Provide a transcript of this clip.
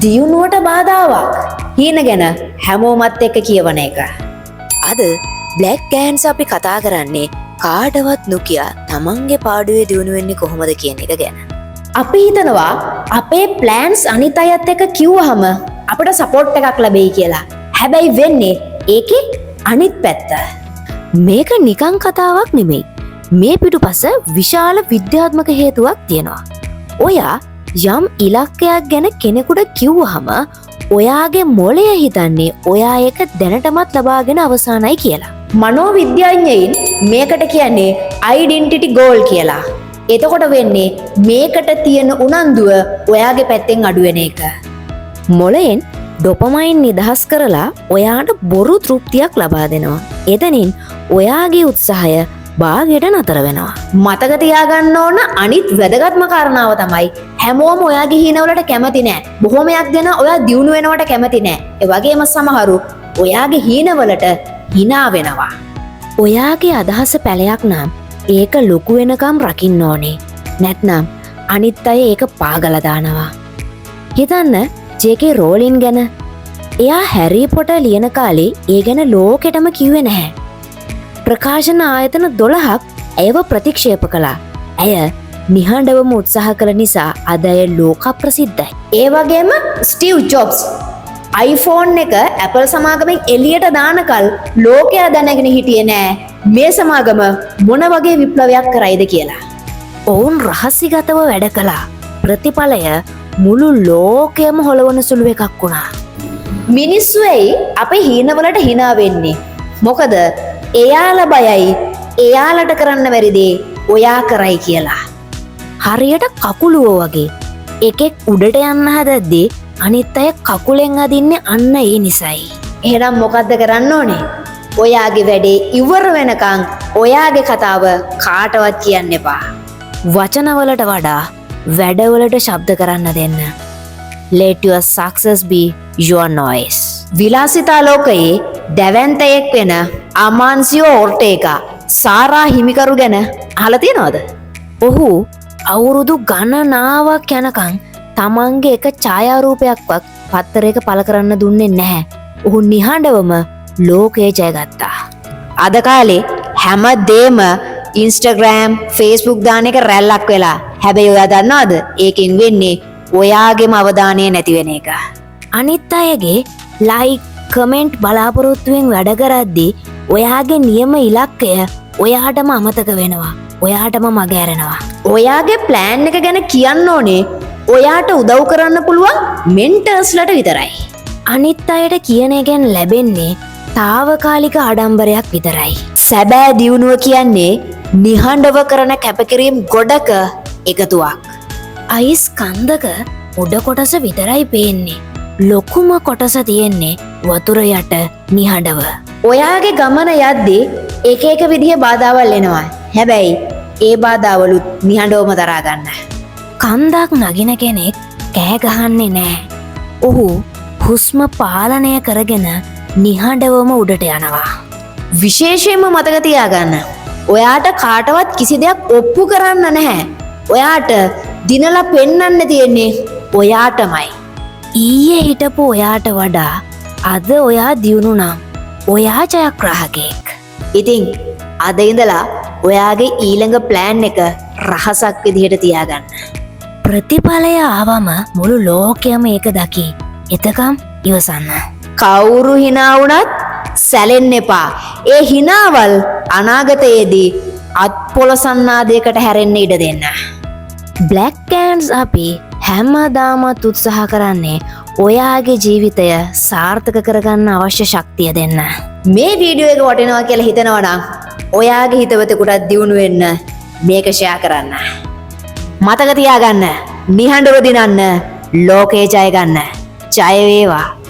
දියුණුවට බාධාවක්. හීන ගැන හැමෝමත් එක්ක කියවන එක. අද බ්ලැක් ගෑන්ස් අපි කතා කරන්නේ කාටවත් නොකිය තමන්ගේ පාඩුවේ දියුණු වෙන්නේ කොහොමද කියන එක ගැන. අපි හිතනවා අපේ ප්ලෑන්ස් අනිත් අයත් එක්ක කිව්වහම අපිට සපෝට් එකක් ලැබෙයි කියලා. හැබැයි වෙන්නේ ඒකේ අනිත් පැත්ත. මේක නිකං කතාවක් නෙමෙයි. මේ පිටුපස විශාල විද්‍යාත්මක හේතුවක් තියෙනවා. ඔයා යම් ඉලක්කයක් ගැන කෙනෙකුට කිව්වහම ඔයාගේ මොළය හිතන්නේ ඔයා ඒක දැනටමත් ලබාගෙන අවසానයි කියලා. මනෝවිද්‍යාඥයින් මේකට කියන්නේ ඩෙන්ටිටි ගෝල් කියලා. එතකොට වෙන්නේ මේකට තියෙන උනන්දුව ඔයාගේ පැත්තෙන් අඩු වෙන එක. මොළයෙන් ඩොපමයින් නිදහස් කරලා ඔයාට බොරු තෘප්තියක් ලබා දෙනවා. එතනින් ඔයාගේ උත්සාහය බාගෙට නතර වෙනවා. මතක තියාගන්න ඕන අනිත් වැදගත්ම කාරණාව තමයි හැමෝම ඔයාගේ හීනවලට කැමති නෑ. බොහොමයක් දෙනා ඔයා දියුණු වෙනවට කැමති නෑ. ඒ වගේම සමහරු ඔයාගේ හීනවලට hina වෙනවා. ඔයාගේ අදහස පැලයක් නම් ඒක ලොකු වෙනකම් රකින්න ඕනේ. නැත්නම් අනිත් අය ඒක පාගලා දානවා. හිතන්න ජේ.කේ රෝලින් ගැන. එයා හැරි පොටර් ලියන කාලේ ඒ ගැන ලෝකෙටම කිව්වේ නැහැ. ප්‍රකාශන ආයතන 12ක් ඇයව ප්‍රතික්ෂේප කළා. ඇය නිහඬවම උත්සාහ කළ නිසා අද ඇය ලෝක ප්‍රසිද්ධයි. ඒ වගේම ස්ටීව් ජොබ්ස් iPhone එක Apple සමාගමෙන් එළියට දානකල් ලෝකයා දැනගෙන හිටියේ නෑ මේ සමාගම මොන වගේ විප්ලවයක් කරයිද කියලා. ඔවුන් රහසිගතව වැඩ කළා. ප්‍රතිඵලය මුළු ලෝකයම හොලවන සුළු එකක් වුණා. මිනිස්සු ඇයි අපේ හීනවලට hina වෙන්නේ? මොකද එයාලා බයයි එයාලට කරන්න බැරි දේ ඔයා කරයි කියලා. හරියට කකුලුවෝ වගේ එකෙක් උඩට යන්න හදද්දී අනිත් අය කකුලෙන් අදින්නේ අන්න ඒ නිසයි. එහෙනම් මොකද්ද කරන්න ඕනේ? ඔයාගේ වැඩේ ඉවර වෙනකන් ඔයාගේ කතාව කාටවත් කියන්න එපා. වචනවලට වඩා වැඩවලට ශබ්ද කරන්න දෙන්න. Let your success be your noise. විලාසිතා ලෝකයේ දැවැන්තයෙක් වෙන අමාන්සියෝ ඕර්ටේගා සාරා හිමිකරු ගැන අහලා තියෙනවද? ඔහු අවුරුදු ගණනාවක් යනකම් තමන්ගේ එක ඡායාරූපයක්වත් පත්තරයක පළ කරන්න දුන්නේ නැහැ. ඔහු නිහඬවම ලෝකය ජයගත්තා. අද කාලේ හැම දෙම Instagram, Facebook දාන එක රැල්ලක් වෙලා. හැබැයි ඔයා දන්නවද? ඒකෙන් වෙන්නේ ඔයාගේම අවධානය නැති වෙන එක. අනිත් අයගේ ලයික්, කමෙන්ට් බලාපොරොත්තුවෙන් වැඩ කරද්දී ඔයාගේ නියම ඉලක්කය ඔයාටම අමතක වෙනවා. ඔයාටම මග ඇරෙනවා. ඔයාගේ ප්ලෑන් එක ගැන කියන්න ඕනේ ඔයාට උදව් කරන්න පුළුවන් මෙන්ටර්ස්ලට විතරයි. අනිත් අයට කියන එකෙන් ලැබෙන්නේ తాවකාලික ආඩම්බරයක් විතරයි. සැබෑ දියුණුව කියන්නේ නිහඬව කරන කැපකිරීම් ගොඩක එකතුවක්. අයිස් කන්දක උඩ කොටස විතරයි පේන්නේ. ලොකුම කොටස තියෙන්නේ වතුර යට නිහඬව. ඔයාගේ ගමන යද්දී එක එක විදිහේ බාධාවල් එනවා. හැබැයි ඒ බාධාවලුත් නිහඬවම දරා ගන්න. කන්දක් නගින කෙනෙක් කෑ ගහන්නේ නෑ. ඔහු හුස්ම පාලනය කරගෙන නිහඬවම උඩට යනවා. විශේෂයෙන්ම මතක තියාගන්න. ඔයාට කාටවත් කිසි දෙයක් ඔප්පු කරන්න නැහැ. ඔයාට දිනලා පෙන්නන්න තියෙන්නේ ඔයාටමයි. ඊයේ හිටපු ඔයාට වඩා අද ඔයා දියුණු නම් ඔයා ජයග්‍රාහකයෙක්. ඉතින් අද ඉඳලා ඔයාගේ ඊළඟ ප්ලෑන් එක රහසක් විදිහට තියාගන්න. ප්‍රතිඵලය ආවම මුළු ලෝකයම ඒක දකි. එතකම් ඉවසන්න. කවුරු hina වුණත් සැලෙන්න එපා. ඒ hinaවල් අනාගතයේදී අත්පොලසන්නාදයකට හැරෙන්න ඉඩ දෙන්න. බ්ලැක් ගෑන්ස් අපි හැමදාමත් උත්සාහ කරන්නේ ඔයාගේ ජීවිතය සාර්ථක කරගන්න අවශ්‍ය ශක්තිය දෙන්න. මේ වීඩියෝ එක වටිනවා කියලා හිතනවා නම් ඔයාගේ හිතවතෙකුටත් දියුණු වෙන්න මේක ෂෙයා කරන්න. මතක තියාගන්න නිහඬව දිනන්න ලෝකේ ජය ගන්න. ජය වේවා.